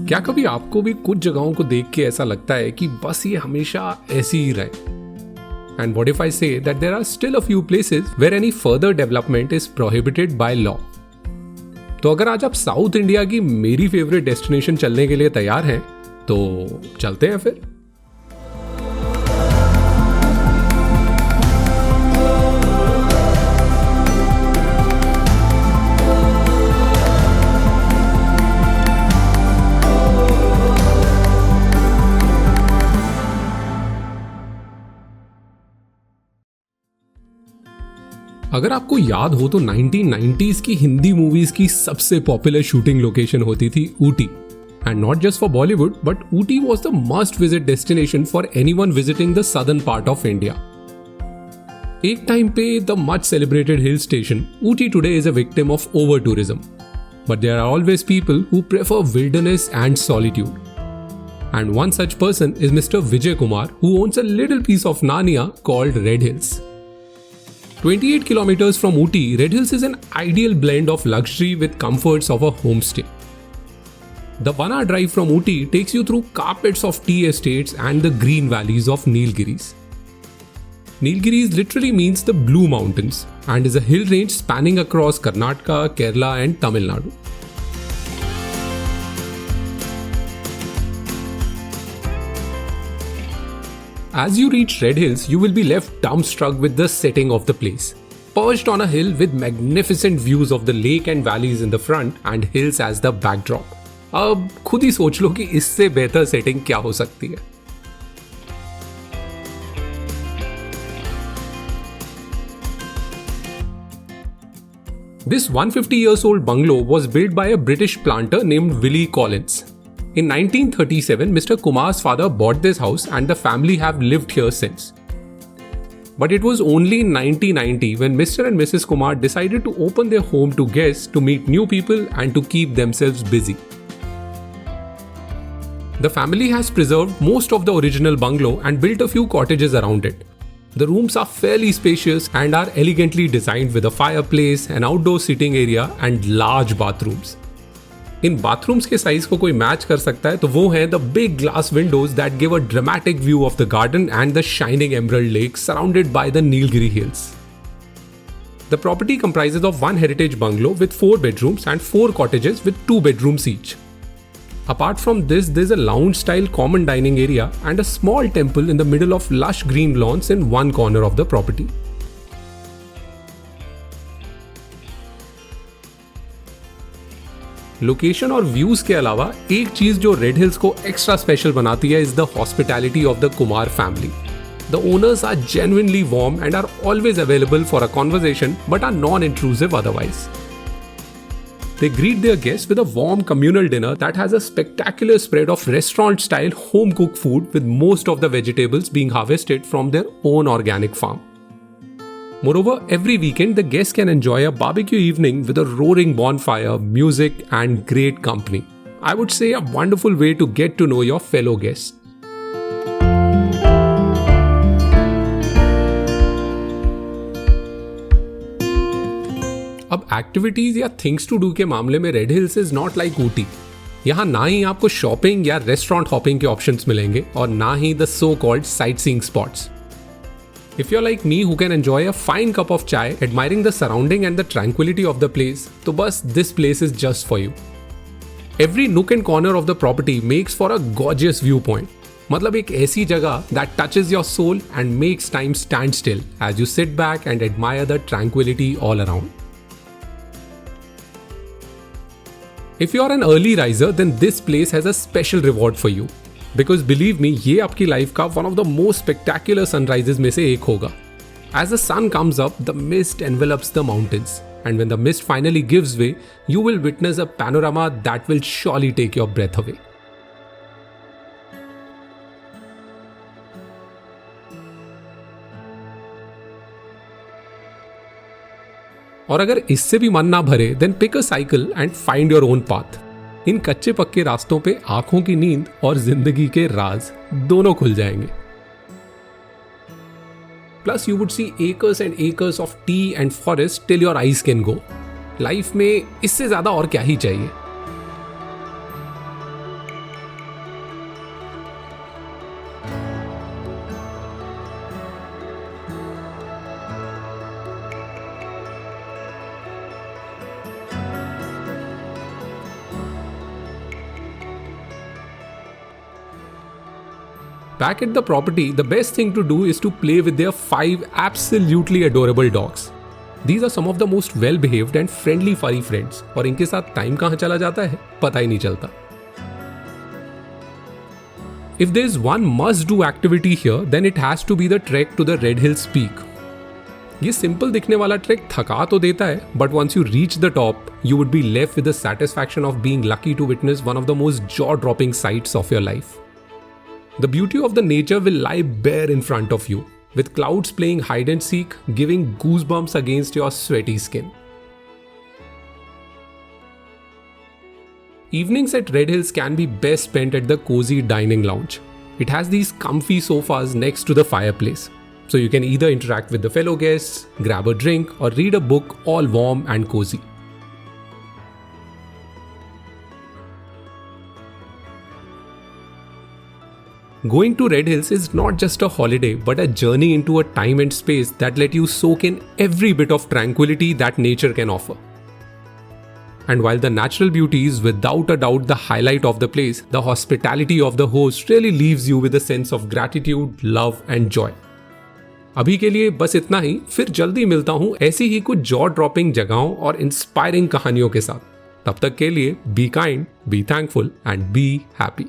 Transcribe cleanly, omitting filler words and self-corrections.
क्या कभी आपको भी कुछ जगहों को देख के ऐसा लगता है कि बस ये हमेशा ऐसी ही रहे? And what if I say that there are still a few places where any further development is prohibited by law? तो अगर आज आप साउथ इंडिया की मेरी फेवरेट डेस्टिनेशन चलने के लिए तैयार हैं, तो चलते हैं फिर। अगर आपको याद हो तो 1990s की हिंदी मूवीज की सबसे पॉपुलर शूटिंग लोकेशन होती थी Ooty. And not just for Bollywood, but Ooty was the must visit destination for anyone visiting the southern part of India. एक टाइम पे the much celebrated hill station Ooty today is a victim of over tourism, but there are always people who prefer wilderness and solitude. And one such person is mister Vijay Kumar, who owns a little piece of Narnia called Red Hills. 28 kilometers from Ooty, Red Hills is an ideal blend of luxury with comforts of a homestay. The 1-hour drive from Ooty takes you through carpets of tea estates and the green valleys of Nilgiris. Nilgiris literally means the Blue Mountains and is a hill range spanning across Karnataka, Kerala and Tamil Nadu. As you reach Red Hills, you will be left dumbstruck with the setting of the place. Perched on a hill with magnificent views of the lake and valleys in the front and hills as the backdrop. अब खुद ही सोच लो कि इससे बेहतर setting क्या हो सकती है। This 150-year-old bungalow was built by a British planter named Willie Collins. In 1937, Mr. Kumar's father bought this house and the family have lived here since. But it was only in 1990 when Mr. and Mrs. Kumar decided to open their home to guests to meet new people and to keep themselves busy. The family has preserved most of the original bungalow and built a few cottages around it. The rooms are fairly spacious and are elegantly designed with a fireplace, an outdoor sitting area and large bathrooms. In bathrooms के size को कोई match कर सकता है तो वो है the big glass Windows that give a dramatic view of the garden and the shining emerald lake surrounded by the Nilgiri hills. The property comprises of one heritage bungalow with 4 bedrooms and 4 cottages with 2 bedrooms each. Apart from this, there's a lounge-style common dining area and a small temple in the middle of lush green lawns in one corner of the property. Location और views के अलावा एक चीज जो Red Hills को extra special बनाती है is the hospitality of the Kumar family. The owners are genuinely warm and are always available for a conversation but are non intrusive otherwise. They greet their guests with a warm communal dinner that has a spectacular spread of restaurant-style home-cooked food with most of the vegetables being harvested from their own organic farm. Moreover, every weekend the guests can enjoy a barbecue evening with a roaring bonfire, music and great company. I would say a wonderful way to get to know your fellow guests. अब activities या things to do के मामले में red hills is not like Ooty. यहाँ ना ही आपको shopping या restaurant hopping के ऑप्शंस मिलेंगे और ना ही the so called sight seeing spots. If you're like me who can enjoy a fine cup of chai, admiring the surrounding and the tranquility of the place, तो बस this place is just for you. Every nook and corner of the property makes for a gorgeous viewpoint. मतलब एक ऐसी जगह that touches your soul and makes time stand still as you sit back and admire the tranquility all around. If you're an early riser, then this place has a special reward for you. Because believe me, ये आपकी life का one of the most spectacular sunrises में से एक होगा. As the sun comes up, the mist envelops the mountains. And when the mist finally gives way, you will witness a panorama that will surely take your breath away. और अगर इससे भी मन ना भरे, then pick a cycle and find your own path. इन कच्चे पक्के रास्तों पे आंखों की नींद और जिंदगी के राज दोनों खुल जाएंगे। Plus you would see acres and acres of tea and forest till your eyes can go. Life में इससे ज्यादा और क्या ही चाहिए। Back at the property, the best thing to do is to play with their 5 absolutely adorable dogs. These are some of the most well-behaved and friendly furry friends, और इनके साथ time कहाँ चला जाता है पता ही नहीं चलता. If there's one must-do activity here, then it has to be the trek to the Red Hills Peak. ये सिंपल दिखने वाला ट्रैक थका तो देता है, but once you reach the top you would be left with the satisfaction of being lucky to witness one of the most jaw dropping sights of your life. The beauty of the nature will lie bare in front of you, with clouds playing hide and seek, giving goosebumps against your sweaty skin. Evenings at Red Hills can be best spent at the cozy dining lounge. It has these comfy sofas next to the fireplace, so you can either interact with the fellow guests, grab a drink, or read a book all warm and cozy. Going to Red Hills is not just a holiday, but a journey into a time and space that let you soak in every bit of tranquility that nature can offer. And while the natural beauty is without a doubt the highlight of the place, the hospitality of the host really leaves you with a sense of gratitude, love and joy. अभी के लिए बस इतना ही, फिर जल्दी मिलता हूँ ऐसी ही कुछ जॉ ड्रॉपिंग जगहों और इंस्पायरिंग कहानियों के साथ. तब तक के लिए be kind, be thankful and be happy.